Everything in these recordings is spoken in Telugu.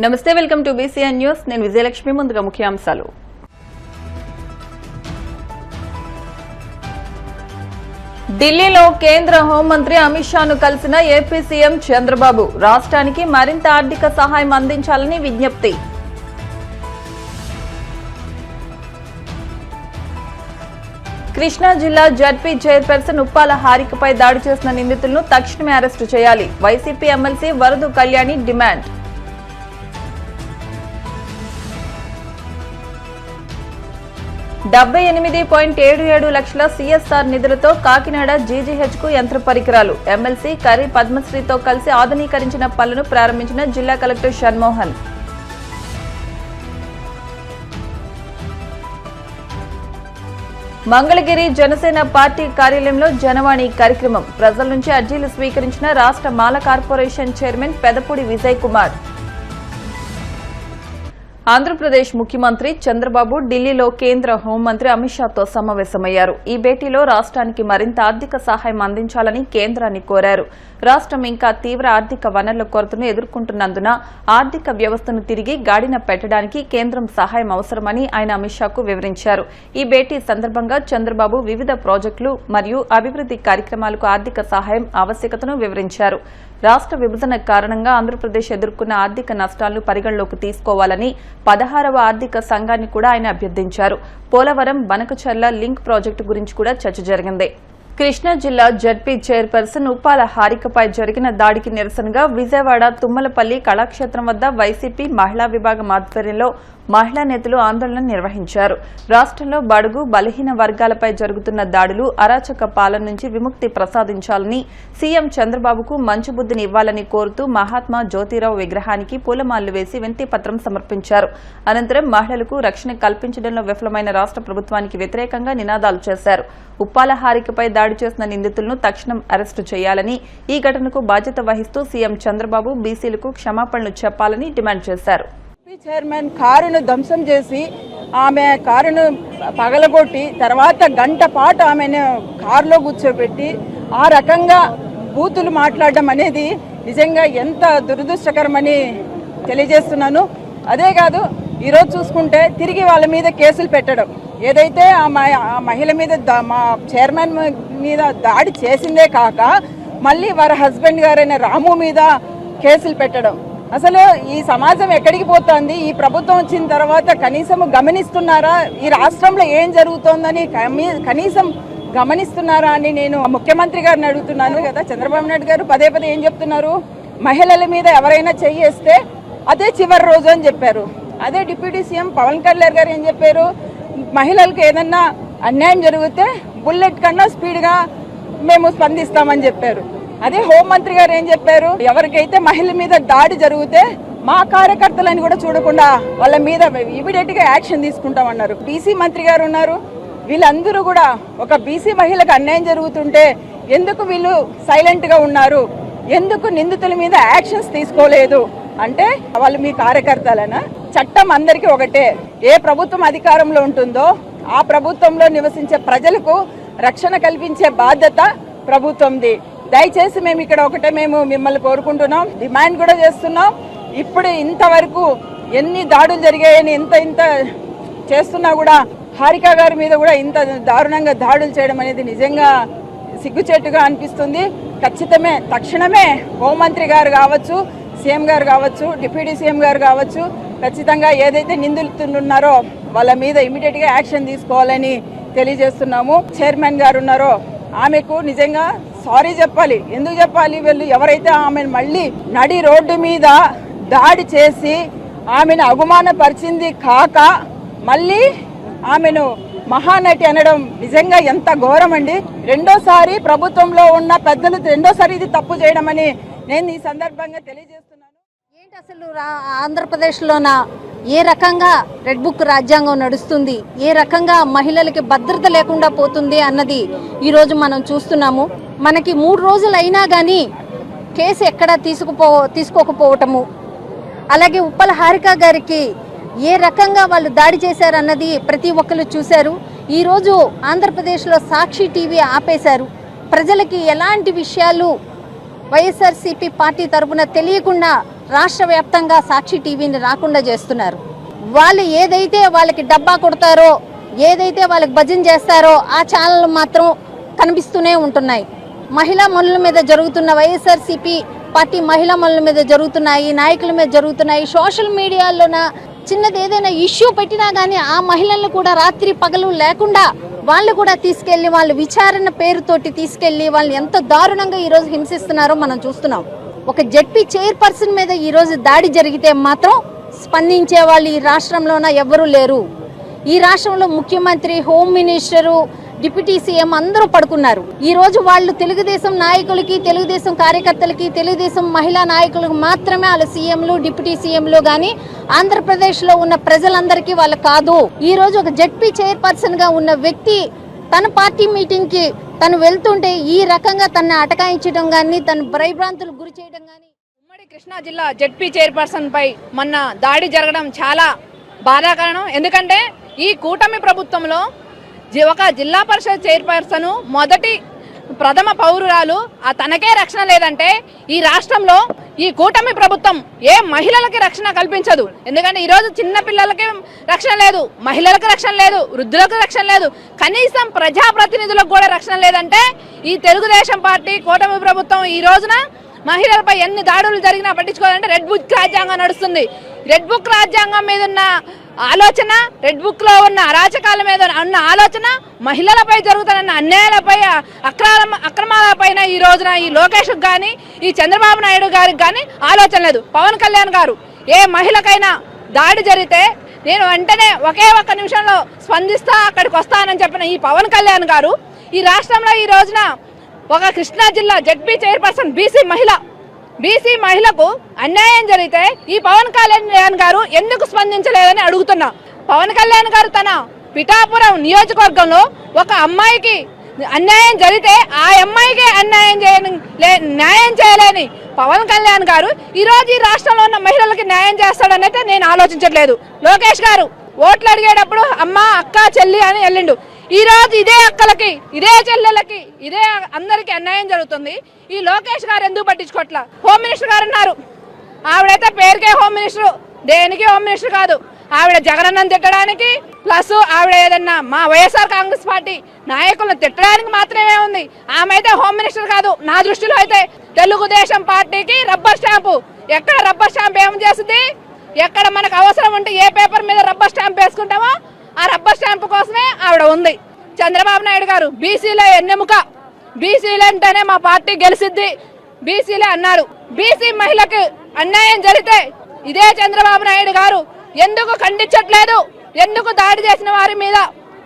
నమస్తే, వెల్కమ్ టు బీసీఎన్ న్యూస్. నేను విజయలక్ష్మి. ముందుగా ముఖ్యాంశాలు. ఢిల్లీలో కేంద్ర హోంమంత్రి అమిత్ షాను కలిసిన ఏపీ సీఎం చంద్రబాబు రాష్ట్రానికి మరింత ఆర్థిక సహాయం అందించాలని విజ్ఞప్తి. కృష్ణా జిల్లా జడ్పీ చైర్పర్సన్ ఉప్పాల హారికపై దాడి చేసిన నిందితులను తక్షణమే అరెస్టు చేయాలి. YCP MLC Varadu Kalyani demand. $78.77 లక్షల CSR నిధులతో కాకినాడ జీజీహెచ్కు యంత్ర పరికరాలు. ఎమ్మెల్సీ కర్రీ పద్మశ్రీతో కలిసి ఆధునీకరించిన పనులను ప్రారంభించిన జిల్లా కలెక్టర్ షణ్మోహన్. మంగళగిరి జనసేన పార్టీ కార్యాలయంలో జనవాణి కార్యక్రమం. ప్రజల నుంచి అర్జీలు స్వీకరించిన రాష్ట్ర మాల కార్పొరేషన్ చైర్మన్ పెదపూడి విజయ్ కుమార్. ఆంధ్రప్రదేశ్ ముఖ్యమంత్రి చంద్రబాబు ఢిల్లీలో కేంద్ర హోంమంత్రి అమిత్ షాతో సమావేశమయ్యారు. ఈ భేటీలో రాష్ట్రానికి మరింత ఆర్థిక సహాయం అందించాలని కేంద్రాన్ని కోరారు. రాష్ట్రం ఇంకా తీవ్ర ఆర్థిక వనరుల కొరతను ఎదుర్కొంటున్నందున ఆర్థిక వ్యవస్థను తిరిగి గాడిన పెట్టడానికి కేంద్రం సహాయం అవసరమని ఆయన అమిత్ షాకు వివరించారు. ఈ భేటీ సందర్భంగా చంద్రబాబు వివిధ ప్రాజెక్టులు మరియు అభివృద్ది కార్యక్రమాలకు ఆర్థిక సహాయం ఆవశ్యకతను వివరించారు. రాష్ట్ర విభజన కారణంగా ఆంధ్రప్రదేశ్ ఎదుర్కొన్న ఆర్థిక నష్టాలను పరిగణలోకి తీసుకోవాలని 16వ ఆర్థిక సంఘాన్ని కూడా ఆయన అభ్యర్థించారు. పోలవరం బనకచర్ల లింక్ ప్రాజెక్టు గురించి కూడా చర్చ జరిగింది. కృష్ణా జిల్లా జడ్పీ చైర్పర్సన్ ఉప్పాల హారికపై జరిగిన దాడికి నిరసనగా విజయవాడ తుమ్మలపల్లి కళాక్షేత్రం వద్ద వైసీపీ మహిళా విభాగం ఆధ్వర్యంలో మహిళా నేతలు ఆందోళన నిర్వహించారు. రాష్ట్రంలో బడుగు బలహీన వర్గాలపై జరుగుతున్న దాడులు, అరాచక పాలన నుంచి విముక్తి ప్రసాదించాలని, సీఎం చంద్రబాబుకు మంచి బుద్ధిని ఇవ్వాలని కోరుతూ మహాత్మా జ్యోతిరావు విగ్రహానికి పూలమాలలు వేసి వినతి పత్రం సమర్పించారు. అనంతరం మహిళలకు రక్షణ కల్పించడంలో విఫలమైన రాష్ట్ర ప్రభుత్వానికి వ్యతిరేకంగా నినాదాలు చేశారు. ఉప్పాల హారికపై దాడి చేసిన నిందితులను తక్షణం అరెస్టు చేయాలని, ఈ ఘటనకు బాధ్యత వహిస్తూ సీఎం చంద్రబాబు బీసీలకు క్షమాపణలు చెప్పాలని డిమాండ్ చేశారు. చైర్మన్ కారును ధ్వంసం చేసి ఆమె కారును పగలగొట్టి తర్వాత గంట పాటు ఆమెను కారులో కూర్చోబెట్టి ఆ రకంగా బూతులు మాట్లాడడం అనేది నిజంగా ఎంత దురదృష్టకరమని తెలియజేస్తున్నాను. అదే కాదు, ఈరోజు చూసుకుంటే తిరిగి వాళ్ళ మీద కేసులు పెట్టడం, ఏదైతే ఆ మహిళ మీద మా చైర్మన్ మీద దాడి చేసిందే కాక మళ్ళీ వారి హస్బెండ్ గారైన రాము మీద కేసులు పెట్టడం. అసలు ఈ సమాజం ఎక్కడికి పోతుంది? ఈ ప్రభుత్వం వచ్చిన తర్వాత కనీసం గమనిస్తున్నారా? ఈ రాష్ట్రంలో ఏం జరుగుతోందని కనీసం గమనిస్తున్నారా అని నేను ముఖ్యమంత్రి గారిని అడుగుతున్నాను కదా. చంద్రబాబు నాయుడు గారు పదే పదే ఏం చెప్తున్నారు? మహిళల మీద ఎవరైనా చెయ్యేస్తే అదే చివరి రోజు అని చెప్పారు. అదే డిప్యూటీ సీఎం పవన్ కళ్యాణ్ గారు ఏం చెప్పారు? మహిళలకు ఏదన్నా అన్యాయం జరిగితే బుల్లెట్ కన్నా స్పీడ్గా మేము స్పందిస్తామని చెప్పారు. అదే హోంమంత్రి గారు ఏం చెప్పారు? ఎవరికైతే మహిళ మీద దాడి జరిగితే మా కార్యకర్తలని కూడా చూడకుండా వాళ్ళ మీద ఇమీడియట్ గా యాక్షన్ తీసుకుంటామన్నారు. బీసీ మంత్రి గారు ఉన్నారు. వీళ్ళందరూ కూడా ఒక బీసీ మహిళకు అన్యాయం జరుగుతుంటే ఎందుకు వీళ్ళు సైలెంట్ గా ఉన్నారు? ఎందుకు నిందితుల మీద యాక్షన్స్ తీసుకోలేదు అంటే వాళ్ళు మీ కార్యకర్తలనా? చట్టం అందరికీ ఒకటే. ఏ ప్రభుత్వం అధికారంలో ఉంటుందో ఆ ప్రభుత్వంలో నివసించే ప్రజలకు రక్షణ కల్పించే బాధ్యత ప్రభుత్వంది. దయచేసి మేము ఇక్కడ ఒకటే మేము మిమ్మల్ని కోరుకుంటున్నాం, డిమాండ్ కూడా చేస్తున్నాం. ఇప్పుడు ఇంతవరకు ఎన్ని దాడులు జరిగాయని ఇంత చేస్తున్నా కూడా హారిక గారి మీద కూడా ఇంత దారుణంగా దాడులు చేయడం అనేది నిజంగా సిగ్గుచేటుగా అనిపిస్తుంది. ఖచ్చితమే తక్షణమే హోంమంత్రి గారు కావచ్చు, సీఎం గారు కావచ్చు, డిప్యూటీ సీఎం గారు కావచ్చు, ఖచ్చితంగా ఏదైతే నిందితులు ఉన్నారో వాళ్ళ మీద ఇమీడియట్ గా యాక్షన్ తీసుకోవాలని తెలియజేస్తున్నాము. చైర్మన్ గారు ఉన్నారో ఆమెకు నిజంగా సారీ చెప్పాలి. ఎందుకు చెప్పాలి? వీళ్ళు ఎవరైతే ఆమెను మళ్ళీ నడి రోడ్డు మీద దాడి చేసి ఆమెను అవమానపరిచింది కాక మళ్ళీ ఆమెను మహానటి అనడం నిజంగా ఎంత ఘోరం అండి. రెండోసారి ప్రభుత్వంలో ఉన్న పెద్దలు రెండోసారి ఇది తప్పు చేయడం అని నేను ఈ సందర్భంగా తెలియజేస్తున్నాను. ఏంటి అసలు ఆంధ్రప్రదేశ్లోన ఏ రకంగా రెడ్ బుక్ రాజ్యాంగం నడుస్తుంది, ఏ రకంగా మహిళలకి భద్రత లేకుండా పోతుంది అన్నది ఈరోజు మనం చూస్తున్నాము. మనకి 3 రోజులు అయినా కానీ కేసు ఎక్కడా తీసుకోకపోవటము, అలాగే ఉప్పల హారిక గారికి ఏ రకంగా వాళ్ళు దాడి చేశారన్నది ప్రతి ఒక్కరు చూశారు. ఈరోజు ఆంధ్రప్రదేశ్లో సాక్షి టీవీ ఆపేశారు. ప్రజలకి ఎలాంటి విషయాలు వైఎస్ఆర్సీపీ పార్టీ తరపున తెలియకుండా రాష్ట్ర వ్యాప్తంగా సాక్షి టీవీని రాకుండా చేస్తున్నారు. వాళ్ళు ఏదైతే వాళ్ళకి డబ్బా కొడతారో, ఏదైతే వాళ్ళకి భజన చేస్తారో ఆ ఛానల్ మాత్రం కనిపిస్తూనే ఉంటున్నాయి. మహిళా మనుల మీద జరుగుతున్న వైఎస్ఆర్సీపీ పార్టీ మహిళా మనుల మీద జరుగుతున్నాయి, నాయకుల మీద జరుగుతున్నాయి. సోషల్ మీడియాలోన చిన్నది ఏదైనా ఇష్యూ పెట్టినా కానీ ఆ మహిళలను కూడా రాత్రి పగలు లేకుండా వాళ్ళు కూడా తీసుకెళ్లి వాళ్ళు విచారణ పేరుతోటి తీసుకెళ్లి వాళ్ళు ఎంత దారుణంగా ఈరోజు హింసిస్తున్నారో మనం చూస్తున్నాం. ఒక జెడ్పీ చైర్పర్సన్ మీద ఈరోజు దాడి జరిగితే మాత్రం స్పందించే వాళ్ళు ఈ రాష్ట్రంలోన ఎవ్వరూ లేరు. ఈ రాష్ట్రంలో ముఖ్యమంత్రి, హోమ్ మినిస్టరు, డిప్యూటీ సీఎం అందరూ పడుకున్నారు. ఈ రోజు వాళ్ళు తెలుగుదేశం నాయకులకి, తెలుగుదేశం కార్యకర్తలకి, తెలుగుదేశం మహిళా నాయకులకు మాత్రమే వాళ్ళ సీఎంలు, డిప్యూటీ సీఎంలు కానీ ఆంధ్రప్రదేశ్లో ఉన్న ప్రజలందరికీ వాళ్ళు కాదు. ఈ రోజు ఒక జెడ్పీ చైర్పర్సన్ గా ఉన్న వ్యక్తి తన పార్టీ మీటింగ్ కి తను వెళ్తుంటే ఈ రకంగా తనని అటకాయించడం కానీ, తన భయభ్రాంతులకు గురి చేయడం కానీ. ఉమ్మడి కృష్ణా జిల్లా జెడ్పీ చైర్పర్సన్ పై మొన్న దాడి జరగడం చాలా బాధాకరం. ఎందుకంటే ఈ కూటమి ప్రభుత్వంలో ఒక జిల్లా పరిషత్ చైర్పర్సన్ మొదటి ప్రథమ పౌరురాలు తనకే రక్షణ లేదంటే ఈ రాష్ట్రంలో ఈ కూటమి ప్రభుత్వం ఏ మహిళలకి రక్షణ కల్పించదు. ఎందుకంటే ఈరోజు చిన్న పిల్లలకి రక్షణ లేదు, మహిళలకు రక్షణ లేదు, వృద్ధులకు రక్షణ లేదు, కనీసం ప్రజాప్రతినిధులకు కూడా రక్షణ లేదంటే ఈ తెలుగుదేశం పార్టీ కూటమి ప్రభుత్వం ఈ రోజున మహిళలపై ఎన్ని దాడులు జరిగినా పట్టించుకోవాలంటే రెడ్ బుక్ రాజ్యాంగం నడుస్తుంది. రెడ్ బుక్ రాజ్యాంగం మీద ఉన్న ఆలోచన, రెడ్ బుక్ లో ఉన్న అరాచకాల మీద ఉన్న ఆలోచన, మహిళలపై జరుగుతున్న అన్యాయాలపై, అక్రమాలపైన ఈ రోజున ఈ లోకేష్ కానీ ఈ చంద్రబాబు నాయుడు గారికి కానీ ఆలోచన లేదు. పవన్ కళ్యాణ్ గారు ఏ మహిళకైనా దాడి జరిగితే నేను వెంటనే ఒకే ఒక్క నిమిషంలో స్పందిస్తా, అక్కడికి వస్తానని చెప్పిన ఈ పవన్ కళ్యాణ్ గారు ఈ రాష్ట్రంలో ఈ రోజున ఒక కృష్ణా జిల్లా జెడ్పీ చైర్పర్సన్ బీసీ మహిళకు అన్యాయం జరిగితే ఈ పవన్ కళ్యాణ్ గారు ఎందుకు స్పందించలేదని అడుగుతున్నా. పవన్ కళ్యాణ్ గారు తన పిఠాపురం నియోజకవర్గంలో ఒక అమ్మాయికి అన్యాయం జరిగితే ఆ అమ్మాయికి న్యాయం చేయలేని పవన్ కళ్యాణ్ గారు ఈ రోజు ఈ రాష్ట్రంలో ఉన్న మహిళలకి న్యాయం చేస్తాడనైతే నేను ఆలోచించట్లేదు. లోకేష్ గారు ఓట్లు అడిగేటప్పుడు అమ్మ, అక్క, చెల్లి అని వెళ్ళిండు. ఈ రోజు ఇదే అక్కలకి, ఇదే చెల్లెలకి, ఇదే అందరికి అన్యాయం జరుగుతుంది. ఈ లోకేష్ గారు ఎందుకు పట్టించుకోవట్లా? హోమ్ మినిస్టర్ గారు ఉన్నారు, ఆవిడైతే పేరుకే హోమ్ మినిస్టర్, దేనికి హోమ్ మినిస్టర్ కాదు. ఆవిడ జగనన్నను తిట్టడానికి, ప్లస్ ఆవిడ ఏదన్నా మా వైఎస్ఆర్ కాంగ్రెస్ పార్టీ నాయకులను తిట్టడానికి మాత్రమే ఉంది. ఆమె అయితే హోమ్ మినిస్టర్ కాదు. నా దృష్టిలో అయితే తెలుగుదేశం పార్టీకి రబ్బర్ స్టాంపు. ఎక్కడ రబ్బర్ స్టాంప్ ఏం చేస్తుంది? ఎక్కడ మనకు అవసరం ఉంటే ఏ పేపర్ మీద రబ్బర్ స్టాంప్ వేసుకుంటామో ఆ రబ్బర్ స్టాంప్ కోసమే ఆవిడ ఉంది. చంద్రబాబు నాయుడు గారు బీసీలే ఎన్నెముక, బీసీలే అంటేనే మా పార్టీ గెలిసిద్ది, బీసీలే అన్నారు. బీసీ మహిళకి అన్యాయం జరిగితే ఇదే చంద్రబాబు నాయుడు గారు ఎందుకు ఖండించట్లేదు? ఎందుకు దాడి చేసిన వారి మీద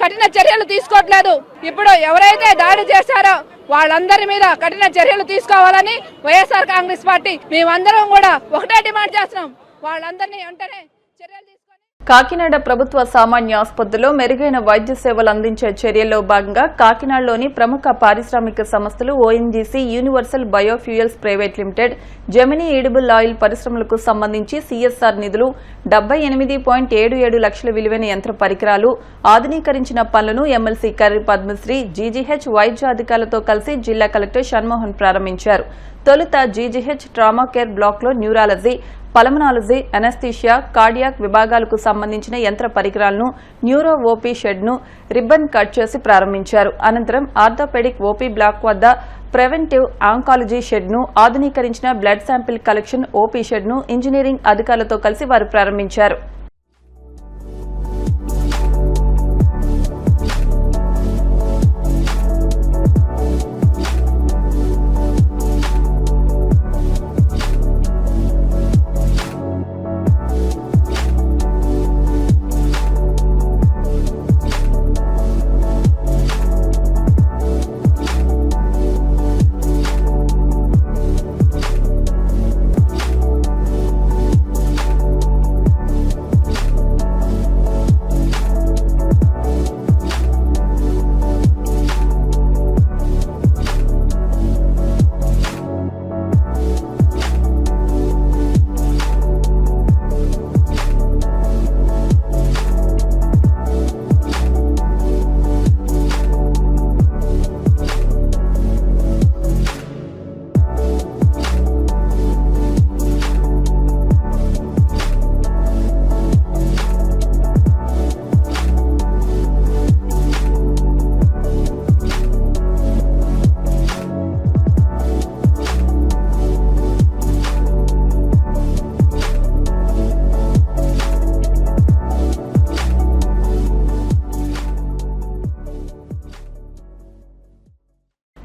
కఠిన చర్యలు తీసుకోవట్లేదు? ఇప్పుడు ఎవరైతే దాడి చేశారో వాళ్ళందరి మీద కఠిన చర్యలు తీసుకోవాలని వైఎస్ఆర్ కాంగ్రెస్ పార్టీ మేమందరం కూడా ఒకటే డిమాండ్ చేస్తున్నాం. వాళ్ళందరినీ వెంటనే చర్యలు తీసుకొని. కాకినాడ ప్రభుత్వ సామాన్య ఆసుపత్రిలో మెరుగైన వైద్య సేవలు అందించే చర్యల్లో భాగంగా కాకినాడలోని ప్రముఖ పారిశ్రామిక సంస్థలు ONGC, universal biofuels private limited, Gemini edible oil పరిశ్రమలకు సంబంధించి సీఎస్ఆర్ నిధులు 78.77 లక్షల విలువైన యంత్ర పరికరాలు, ఆధునీకరించిన పనులను ఎమ్మెల్సీ కర్రి పద్మశ్రీ, జీజీహెచ్ వైద్య అధికారులతో కలిసి జిల్లా కలెక్టర్ షణ్మోహన్ ప్రారంభించారు. తొలుత జీజీహెచ్ ట్రామా కేర్ బ్లాక్లో న్యూరాలజీ, పల్మనాలజీ, అనస్థీషియా, కార్డియాక్ విభాగాలకు సంబంధించిన యంత్ర పరికరాలను, న్యూరో ఓపీ షెడ్ను రిబ్బన్ కట్ చేసి ప్రారంభించారు. అనంతరం ఆర్థోపెడిక్ ఓపీ బ్లాక్ వద్ద ప్రివెంటివ్ ఆంకాలజీ షెడ్ను, ఆధునీకరించిన బ్లడ్ శాంపిల్ కలెక్షన్ ఓపీ షెడ్ను ఇంజనీరింగ్ అధికారులతో కలిసి వారు ప్రారంభించారు.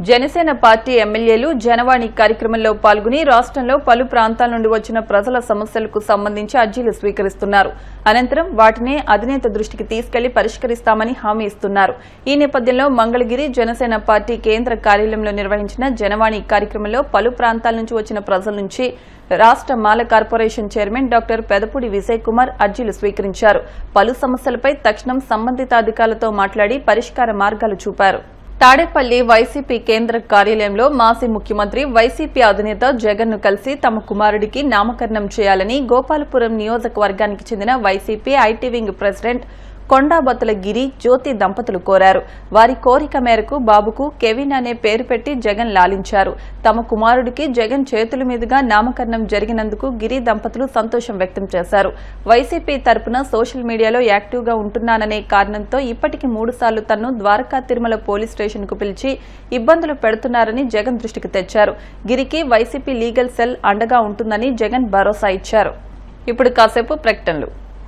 జనసేన పార్టీ ఎమ్మెల్యేలు జనవాణి కార్యక్రమంలో పాల్గొని రాష్ట్రంలో పలు ప్రాంతాల నుండి వచ్చిన ప్రజల సమస్యలకు సంబంధించి అర్జీలు స్వీకరిస్తున్నారు. అనంతరం వాటిని అధినేత దృష్టికి తీసుకెళ్లి పరిష్కరిస్తామని హామీ ఇస్తున్నారు. ఈ నేపథ్యంలో మంగళగిరి జనసేన పార్టీ కేంద్ర కార్యాలయంలో నిర్వహించిన జనవాణి కార్యక్రమంలో పలు ప్రాంతాల నుంచి వచ్చిన ప్రజల నుంచి రాష్ట్ర Mala corporation chairman doctor Pedapudi Vijay Kumar అర్జీలు స్వీకరించారు. పలు సమస్యలపై తక్షణం సంబంధిత అధికారులతో మాట్లాడి పరిష్కార మార్గాలు చూపారు. తాడేపల్లి వైసీపీ కేంద్ర కార్యాలయంలో మాజీ ముఖ్యమంత్రి వైసీపీ అధినేత జగన్ ను కలిసి తమ కుమారుడికి నామకరణం చేయాలని గోపాలపురం నియోజకవర్గానికి చెందిన వైసీపీ ఐటీ వింగ్ ప్రెసిడెంట్ కొండాబత్తుల గిరి జ్యోతి దంపతులు కోరారు. వారి కోరిక మేరకు బాబుకు కెవిన్ అనే పేరు పెట్టి జగన్ లాలించారు. తమ కుమారుడికి జగన్ చేతుల మీదుగా నామకరణం జరిగినందుకు గిరి దంపతులు సంతోషం వ్యక్తం చేశారు. వైసీపీ తరపున సోషల్ మీడియాలో యాక్టివ్గా ఉంటున్నాననే కారణంతో ఇప్పటికి 3 సార్లు తన్ను ద్వారకా తిరుమల పోలీస్ స్టేషన్ కు పిలిచి ఇబ్బందులు పెడుతున్నారని జగన్ దృష్టికి తెచ్చారు. గిరికి వైసీపీ లీగల్ సెల్ అండగా ఉంటుందని జగన్ భరోసా ఇచ్చారు. ఇప్పుడు కాసేపు ప్రకటనలు.